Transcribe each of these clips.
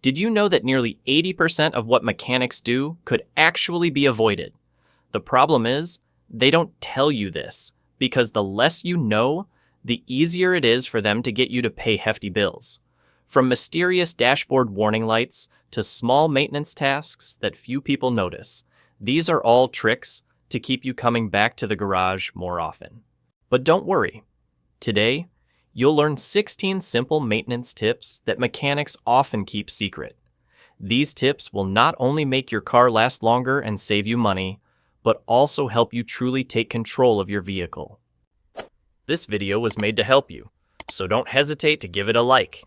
Did you know that nearly 80% of what mechanics do could actually be avoided? The problem is, they don't tell you this, because the less you know, the easier it is for them to get you to pay hefty bills. From mysterious dashboard warning lights to small maintenance tasks that few people notice, these are all tricks to keep you coming back to the garage more often. But don't worry. Today, you'll learn 16 simple maintenance tips that mechanics often keep secret. These tips will not only make your car last longer and save you money, but also help you truly take control of your vehicle. This video was made to help you, so don't hesitate to give it a like.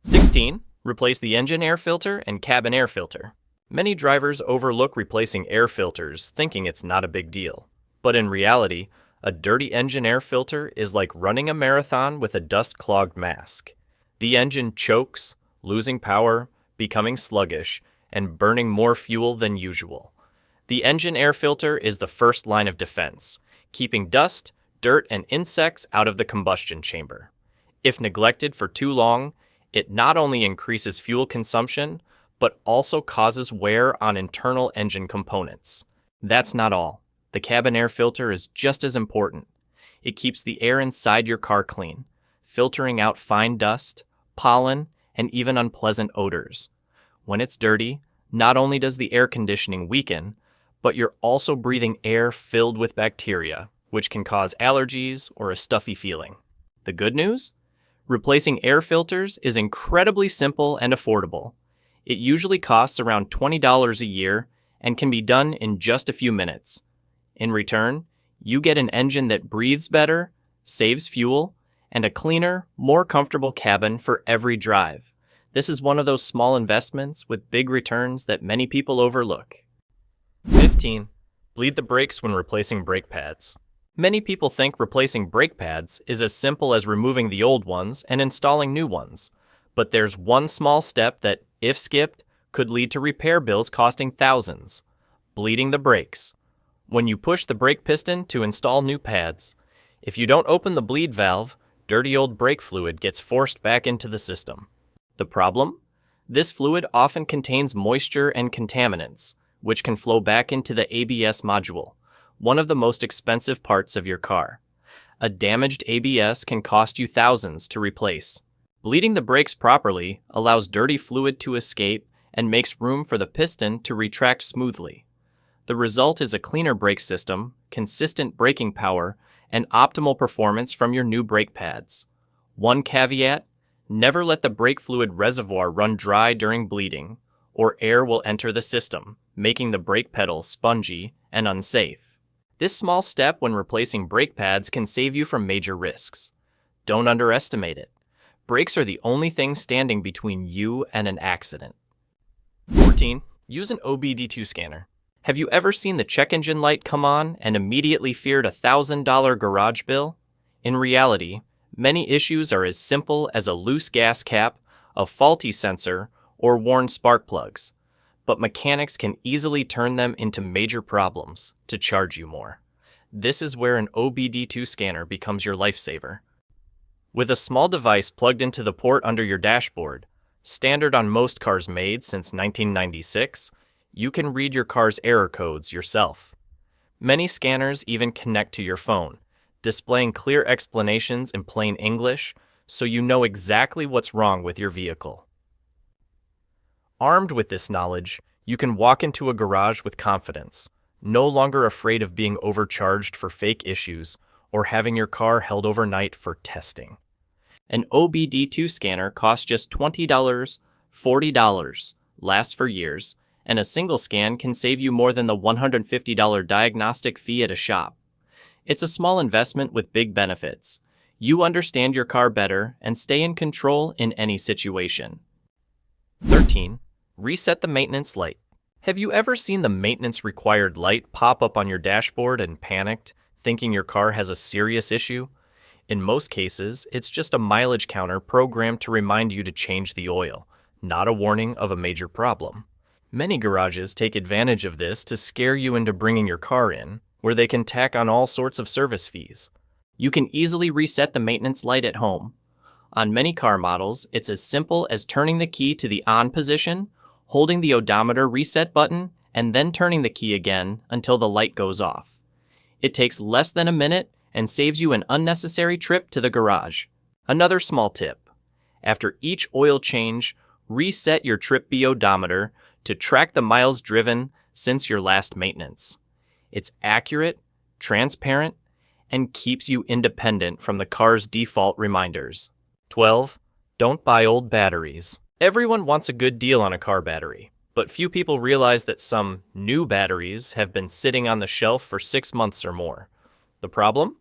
16. Replace the engine air filter and cabin air filter. Many drivers overlook replacing air filters, thinking it's not a big deal. But in reality, a dirty engine air filter is like running a marathon with a dust-clogged mask. The engine chokes, losing power, becoming sluggish, and burning more fuel than usual. The engine air filter is the first line of defense, keeping dust, dirt, and insects out of the combustion chamber. If neglected for too long, it not only increases fuel consumption, but also causes wear on internal engine components. That's not all. The cabin air filter is just as important. It keeps the air inside your car clean, filtering out fine dust, pollen, and even unpleasant odors. When it's dirty, not only does the air conditioning weaken, but you're also breathing air filled with bacteria, which can cause allergies or a stuffy feeling. The good news? Replacing air filters is incredibly simple and affordable. It usually costs around $20 a year and can be done in just a few minutes. In return, you get an engine that breathes better, saves fuel, and a cleaner, more comfortable cabin for every drive. This is one of those small investments with big returns that many people overlook. 15. Bleed the brakes when replacing brake pads. Many people think replacing brake pads is as simple as removing the old ones and installing new ones. But there's one small step that, if skipped, could lead to repair bills costing thousands. Bleeding the brakes. When you push the brake piston to install new pads, if you don't open the bleed valve, dirty old brake fluid gets forced back into the system. The problem? This fluid often contains moisture and contaminants, which can flow back into the ABS module, one of the most expensive parts of your car. A damaged ABS can cost you thousands to replace. Bleeding the brakes properly allows dirty fluid to escape and makes room for the piston to retract smoothly. The result is a cleaner brake system, consistent braking power, and optimal performance from your new brake pads. One caveat: never let the brake fluid reservoir run dry during bleeding, or air will enter the system, making the brake pedal spongy and unsafe. This small step when replacing brake pads can save you from major risks. Don't underestimate it. Brakes are the only thing standing between you and an accident. 14. Use an OBD2 scanner. Have you ever seen the check engine light come on and immediately feared a $1,000 garage bill? In reality, many issues are as simple as a loose gas cap, a faulty sensor, or worn spark plugs. But mechanics can easily turn them into major problems to charge you more. This is where an OBD2 scanner becomes your lifesaver. With a small device plugged into the port under your dashboard, standard on most cars made since 1996, you can read your car's error codes yourself. Many scanners even connect to your phone, displaying clear explanations in plain English so you know exactly what's wrong with your vehicle. Armed with this knowledge, you can walk into a garage with confidence, no longer afraid of being overcharged for fake issues or having your car held overnight for testing. An OBD2 scanner costs just $20, $40, lasts for years, and a single scan can save you more than the $150 diagnostic fee at a shop. It's a small investment with big benefits. You understand your car better and stay in control in any situation. 13. Reset the maintenance light. Have you ever seen the maintenance required light pop up on your dashboard and panicked, thinking your car has a serious issue? In most cases, it's just a mileage counter programmed to remind you to change the oil, not a warning of a major problem. Many garages take advantage of this to scare you into bringing your car in, where they can tack on all sorts of service fees. You can easily reset the maintenance light at home. On many car models, it's as simple as turning the key to the on position, holding the odometer reset button, and then turning the key again until the light goes off. It takes less than a minute and saves you an unnecessary trip to the garage. Another small tip: after each oil change, reset your Trip B odometer to track the miles driven since your last maintenance. It's accurate, transparent, and keeps you independent from the car's default reminders. 12. Don't buy old batteries. Everyone wants a good deal on a car battery, but few people realize that some new batteries have been sitting on the shelf for 6 months or more. The problem?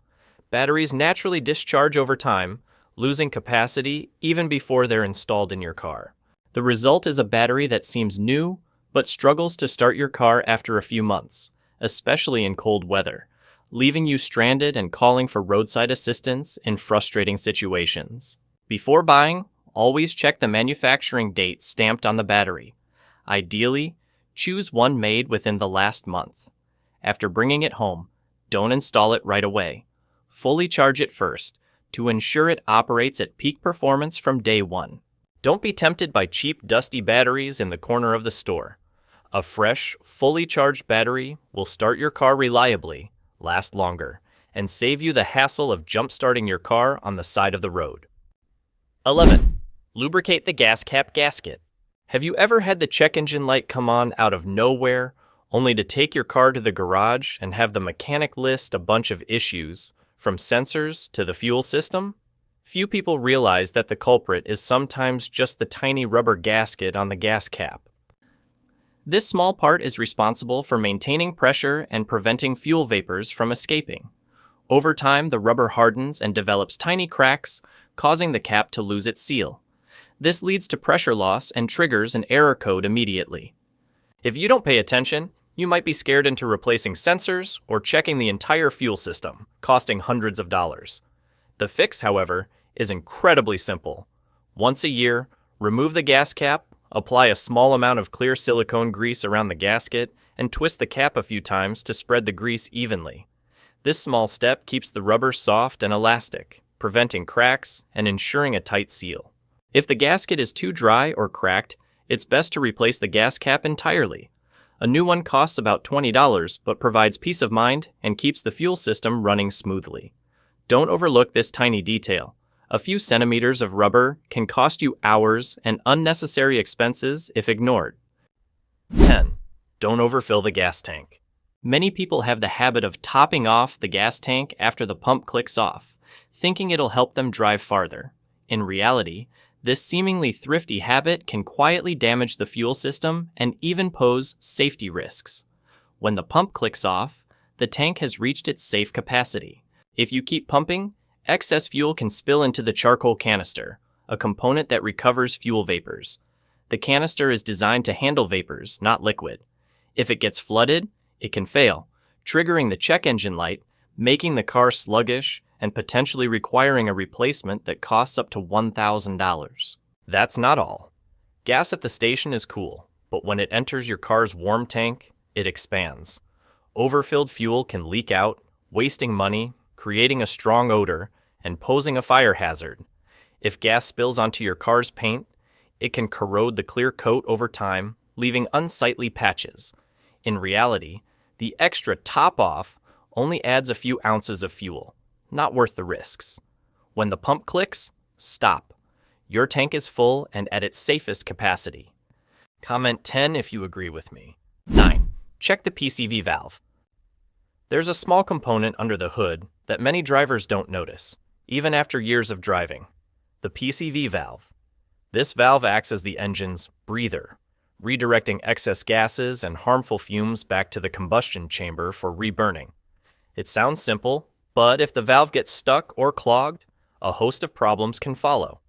Batteries naturally discharge over time, losing capacity even before they're installed in your car. The result is a battery that seems new, but struggles to start your car after a few months, especially in cold weather, leaving you stranded and calling for roadside assistance in frustrating situations. Before buying, always check the manufacturing date stamped on the battery. Ideally, choose one made within the last month. After bringing it home, don't install it right away. Fully charge it first to ensure it operates at peak performance from day one. Don't be tempted by cheap, dusty batteries in the corner of the store. A fresh, fully charged battery will start your car reliably, last longer, and save you the hassle of jump-starting your car on the side of the road. 11. Lubricate the gas cap gasket. Have you ever had the check engine light come on out of nowhere, only to take your car to the garage and have the mechanic list a bunch of issues, from sensors to the fuel system? Few people realize that the culprit is sometimes just the tiny rubber gasket on the gas cap. This small part is responsible for maintaining pressure and preventing fuel vapors from escaping. Over time, the rubber hardens and develops tiny cracks, causing the cap to lose its seal. This leads to pressure loss and triggers an error code immediately. If you don't pay attention, you might be scared into replacing sensors or checking the entire fuel system, costing hundreds of dollars. The fix, however, is incredibly simple. Once a year, remove the gas cap, apply a small amount of clear silicone grease around the gasket, and twist the cap a few times to spread the grease evenly. This small step keeps the rubber soft and elastic, preventing cracks and ensuring a tight seal. If the gasket is too dry or cracked, it's best to replace the gas cap entirely. A new one costs about $20 but provides peace of mind and keeps the fuel system running smoothly. Don't overlook this tiny detail. A few centimeters of rubber can cost you hours and unnecessary expenses if ignored. 10. Don't overfill the gas tank. Many people have the habit of topping off the gas tank after the pump clicks off, thinking it'll help them drive farther. In reality, this seemingly thrifty habit can quietly damage the fuel system and even pose safety risks. When the pump clicks off, the tank has reached its safe capacity. If you keep pumping, excess fuel can spill into the charcoal canister, a component that recovers fuel vapors. The canister is designed to handle vapors, not liquid. If it gets flooded, it can fail, triggering the check engine light, making the car sluggish, and potentially requiring a replacement that costs up to $1,000. That's not all. Gas at the station is cool, but when it enters your car's warm tank, it expands. Overfilled fuel can leak out, wasting money, creating a strong odor, and posing a fire hazard. If gas spills onto your car's paint, it can corrode the clear coat over time, leaving unsightly patches. In reality, the extra top-off only adds a few ounces of fuel. Not worth the risks. When the pump clicks, stop. Your tank is full and at its safest capacity. Comment 10 if you agree with me. 9. Check the PCV valve. There's a small component under the hood that many drivers don't notice, even after years of driving. The PCV valve. This valve acts as the engine's breather, redirecting excess gases and harmful fumes back to the combustion chamber for reburning. It sounds simple, but if the valve gets stuck or clogged, a host of problems can follow.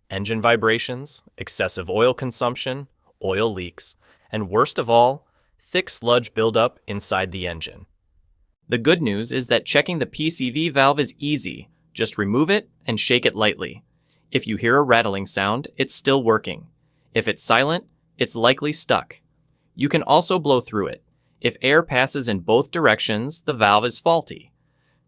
Engine vibrations, excessive oil consumption, oil leaks, and worst of all, thick sludge buildup inside the engine. The good news is that checking the PCV valve is easy. Just remove it and shake it lightly. If you hear a rattling sound, it's still working. If it's silent, it's likely stuck. You can also blow through it. If air passes in both directions, the valve is faulty.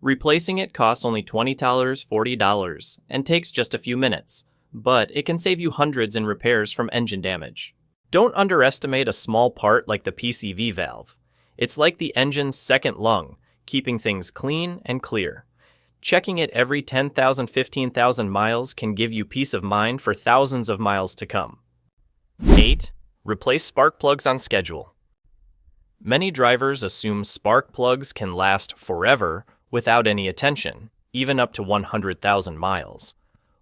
Replacing it costs only $20, $40, and takes just a few minutes, but it can save you hundreds in repairs from engine damage. Don't underestimate a small part like the PCV valve. It's like the engine's second lung, keeping things clean and clear. Checking it every 10,000, 15,000 miles can give you peace of mind for thousands of miles to come. 8. Replace spark plugs on schedule. Many drivers assume spark plugs can last forever without any attention, even up to 100,000 miles.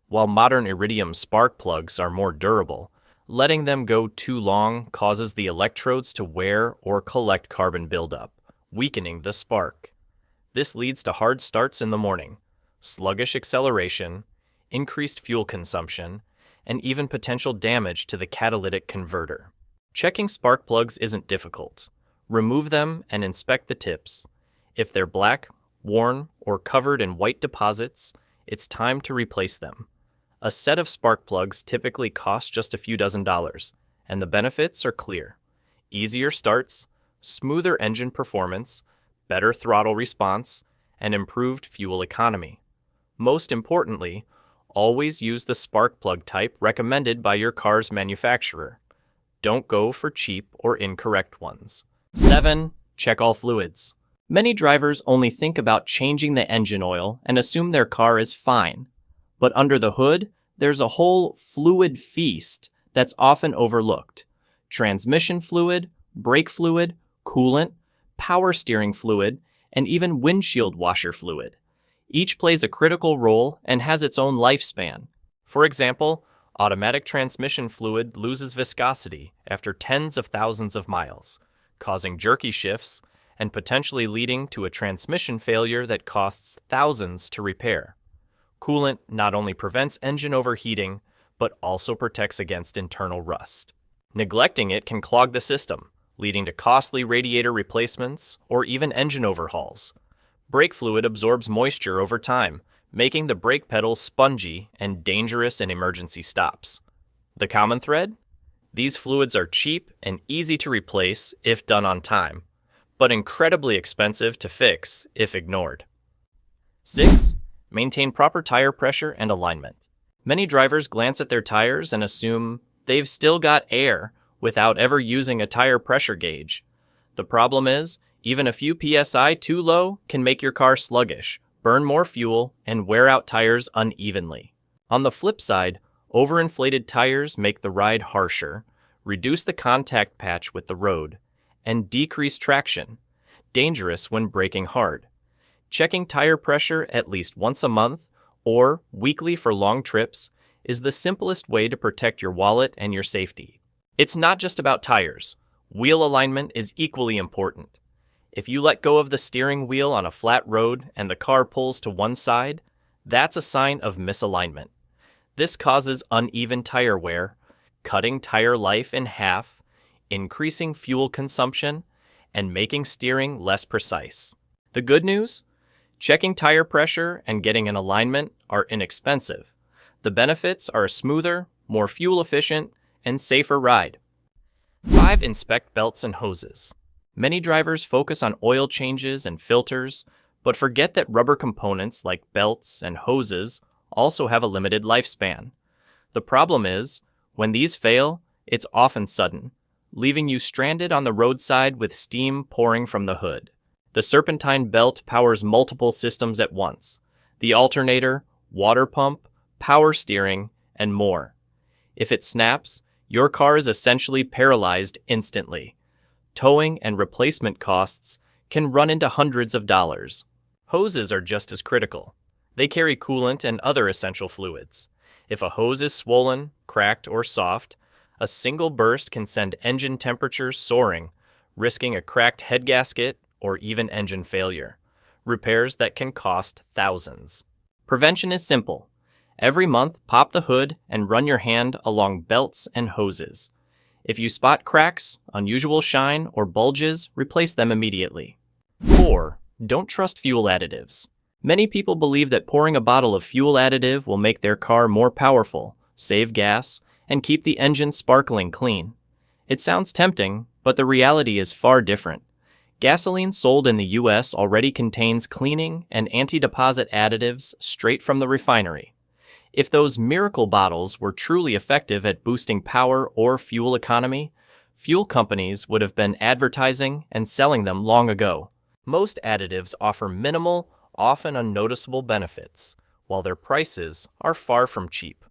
While modern iridium spark plugs are more durable, letting them go too long causes the electrodes to wear or collect carbon buildup, weakening the spark. This leads to hard starts in the morning, sluggish acceleration, increased fuel consumption, and even potential damage to the catalytic converter. Checking spark plugs isn't difficult. Remove them and inspect the tips. If they're black, worn, or covered in white deposits, it's time to replace them. A set of spark plugs typically costs just a few $dozen, and the benefits are clear. Easier starts, smoother engine performance, better throttle response, and improved fuel economy. Most importantly, always use the spark plug type recommended by your car's manufacturer. Don't go for cheap or incorrect ones. 7. Check all fluids. Many drivers only think about changing the engine oil and assume their car is fine. But under the hood, there's a whole fluid feast that's often overlooked. Transmission fluid, brake fluid, coolant, power steering fluid, and even windshield washer fluid. Each plays a critical role and has its own lifespan. For example, automatic transmission fluid loses viscosity after tens of thousands of miles, causing jerky shifts and potentially leading to a transmission failure that costs thousands to repair. Coolant not only prevents engine overheating, but also protects against internal rust. Neglecting it can clog the system, leading to costly radiator replacements or even engine overhauls. Brake fluid absorbs moisture over time, making the brake pedals spongy and dangerous in emergency stops. The common thread? These fluids are cheap and easy to replace if done on time, but incredibly expensive to fix if ignored. 6. Maintain proper tire pressure and alignment. Many drivers glance at their tires and assume they've still got air without ever using a tire pressure gauge. The problem is, even a few PSI too low can make your car sluggish, burn more fuel, and wear out tires unevenly. On the flip side, overinflated tires make the ride harsher, reduce the contact patch with the road, and decrease traction, dangerous when braking hard. Checking tire pressure at least once a month or weekly for long trips is the simplest way to protect your wallet and your safety. It's not just about tires. Wheel alignment is equally important. If you let go of the steering wheel on a flat road and the car pulls to one side, that's a sign of misalignment. This causes uneven tire wear, cutting tire life in half, increasing fuel consumption, and making steering less precise. The good news? Checking tire pressure and getting an alignment are inexpensive. The benefits are a smoother, more fuel-efficient, and safer ride. 5. Inspect belts and hoses. Many drivers focus on oil changes and filters, but forget that rubber components like belts and hoses also have a limited lifespan. The problem is, when these fail, it's often sudden, leaving you stranded on the roadside with steam pouring from the hood. The serpentine belt powers multiple systems at once: the alternator, water pump, power steering, and more. If it snaps, your car is essentially paralyzed instantly. Towing and replacement costs can run into hundreds of dollars. Hoses are just as critical. They carry coolant and other essential fluids. If a hose is swollen, cracked, or soft, a single burst can send engine temperatures soaring, risking a cracked head gasket or even engine failure. Repairs that can cost thousands. Prevention is simple. Every month, pop the hood and run your hand along belts and hoses. If you spot cracks, unusual shine, or bulges, replace them immediately. 4. Don't trust fuel additives. Many people believe that pouring a bottle of fuel additive will make their car more powerful, save gas, and keep the engine sparkling clean. It sounds tempting, but the reality is far different. Gasoline sold in the US already contains cleaning and anti-deposit additives straight from the refinery. If those miracle bottles were truly effective at boosting power or fuel economy, fuel companies would have been advertising and selling them long ago. Most additives offer minimal, often unnoticeable benefits, while their prices are far from cheap.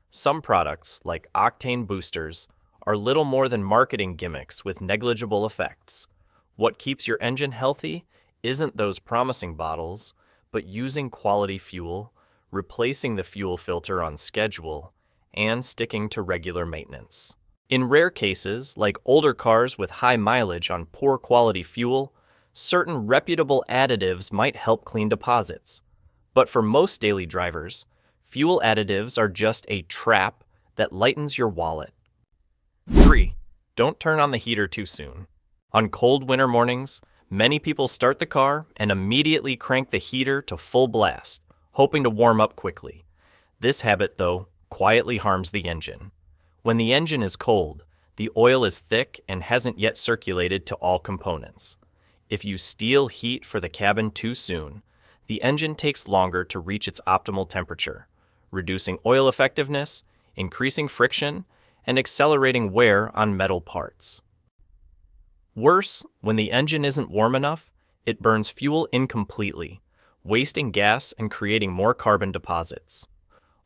Some products, like octane boosters, are little more than marketing gimmicks with negligible effects. What keeps your engine healthy isn't those promising bottles, but using quality fuel, replacing the fuel filter on schedule, and sticking to regular maintenance. In rare cases, like older cars with high mileage on poor quality fuel, certain reputable additives might help clean deposits. But for most daily drivers, fuel additives are just a trap that lightens your wallet. 3. Don't turn on the heater too soon. On cold winter mornings, many people start the car and immediately crank the heater to full blast, hoping to warm up quickly. This habit, though, quietly harms the engine. When the engine is cold, the oil is thick and hasn't yet circulated to all components. If you steal heat for the cabin too soon, the engine takes longer to reach its optimal temperature, reducing oil effectiveness, increasing friction, and accelerating wear on metal parts. Worse, when the engine isn't warm enough, it burns fuel incompletely, wasting gas and creating more carbon deposits.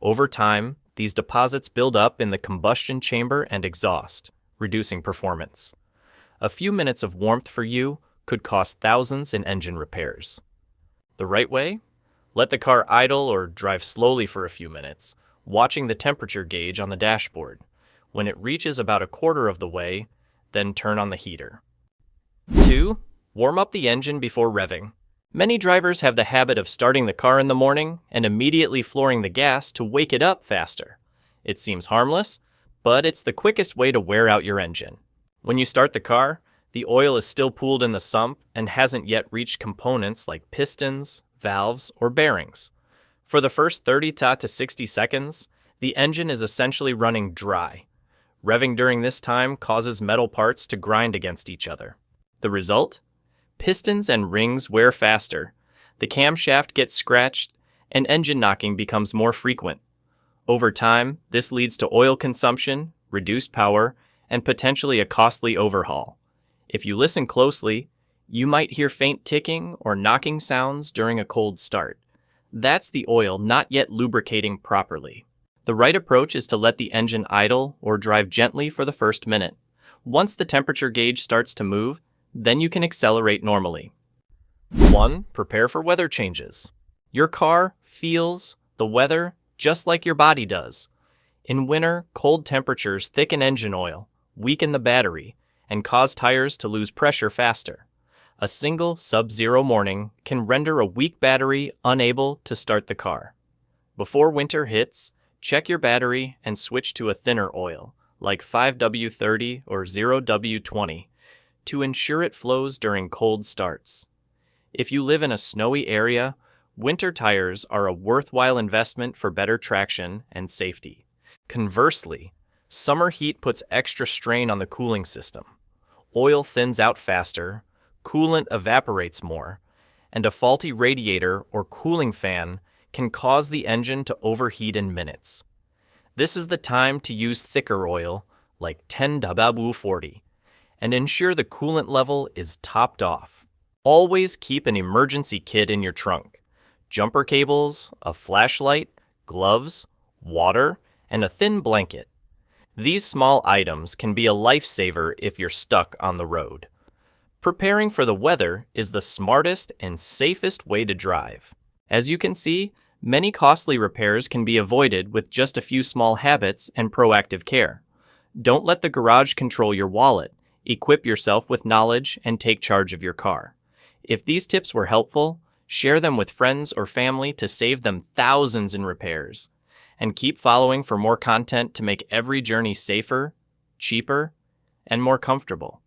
Over time, these deposits build up in the combustion chamber and exhaust, reducing performance. A few minutes of warmth for you could cost thousands in engine repairs. The right way? Let the car idle or drive slowly for a few minutes, watching the temperature gauge on the dashboard. When it reaches about a quarter of the way, then turn on the heater. 2. Warm up the engine before revving. Many drivers have the habit of starting the car in the morning and immediately flooring the gas to wake it up faster. It seems harmless, but it's the quickest way to wear out your engine. When you start the car, the oil is still pooled in the sump and hasn't yet reached components like pistons, valves, or bearings. For the first 30 to 60 seconds, the engine is essentially running dry. Revving during this time causes metal parts to grind against each other. The result? Pistons and rings wear faster, the camshaft gets scratched, and engine knocking becomes more frequent. Over time, this leads to oil consumption, reduced power, and potentially a costly overhaul. If you listen closely, you might hear faint ticking or knocking sounds during a cold start. That's the oil not yet lubricating properly. The right approach is to let the engine idle or drive gently for the first minute. Once the temperature gauge starts to move, then you can accelerate normally. 1. Prepare for weather changes. Your car feels the weather just like your body does. In winter, cold temperatures thicken engine oil, weaken the battery, and cause tires to lose pressure faster. A single sub-zero morning can render a weak battery unable to start the car. Before winter hits, check your battery and switch to a thinner oil, like 5W30 or 0W20, to ensure it flows during cold starts. If you live in a snowy area, winter tires are a worthwhile investment for better traction and safety. Conversely, summer heat puts extra strain on the cooling system. Oil thins out faster, coolant evaporates more, and a faulty radiator or cooling fan can cause the engine to overheat in minutes. This is the time to use thicker oil, like 10W40, and ensure the coolant level is topped off. Always keep an emergency kit in your trunk: jumper cables, a flashlight, gloves, water, and a thin blanket. These small items can be a lifesaver if you're stuck on the road. Preparing for the weather is the smartest and safest way to drive. As you can see, many costly repairs can be avoided with just a few small habits and proactive care. Don't let the garage control your wallet. Equip yourself with knowledge and take charge of your car. If these tips were helpful, share them with friends or family to save them thousands in repairs. And keep following for more content to make every journey safer, cheaper, and more comfortable.